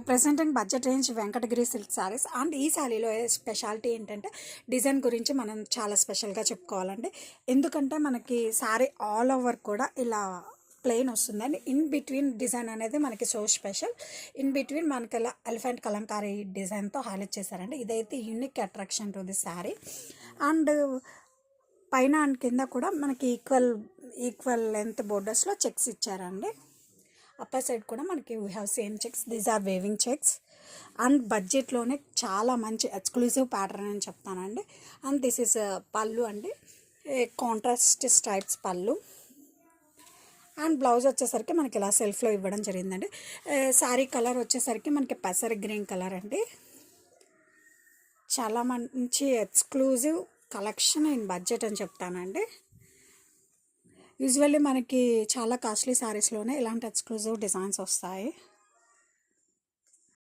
Presenting budget range Venkatagiri silk saris. And ఈ శారీలో speciality ఏంటంటే డిజైన్ గురించి మనం చాలా స్పెషల్గా చెప్పుకోవాలండి. ఎందుకంటే మనకి శారీ ఆల్ ఓవర్ కూడా ఇలా ప్లెయిన్ వస్తుందండి. ఇన్ బిట్వీన్ డిజైన్ అనేది మనకి సో స్పెషల్. ఇన్ బిట్వీన్ మనకి ఇలా ఎలిఫెంట్ కలంకారీ డిజైన్తో హైలైట్ చేశారండి. ఇదైతే unique attraction to the sari. And పైన అండ్ కింద కూడా మనకి ఈక్వల్ లెంత్ బోర్డర్స్లో చెక్స్ ఇచ్చారండి. అప్పర్ సైడ్ కూడా మనకి we have same checks. These are weaving checks. And బడ్జెట్లోనే చాలా మంచి ఎక్స్క్లూజివ్ ప్యాటర్న్ అని చెప్తానండి. అండ్ దిస్ ఇస్ పళ్ళు అండి, కాంట్రాస్ట్ స్ట్రైప్స్ పళ్ళు. అండ్ బ్లౌజ్ వచ్చేసరికి మనకి ఇలా సెల్ఫ్లో ఇవ్వడం జరిగిందండి. శారీ కలర్ వచ్చేసరికి మనకి పెసర గ్రీన్ కలర్ అండి. చాలా మంచి ఎక్స్క్లూజివ్ కలెక్షన్ ఇన్ బడ్జెట్ అని చెప్తానండి. యూజువల్లీ మనకి చాలా కాస్ట్లీ శారీస్లోనే ఇలాంటి ఎక్స్క్లూజివ్ డిజైన్స్ వస్తాయి.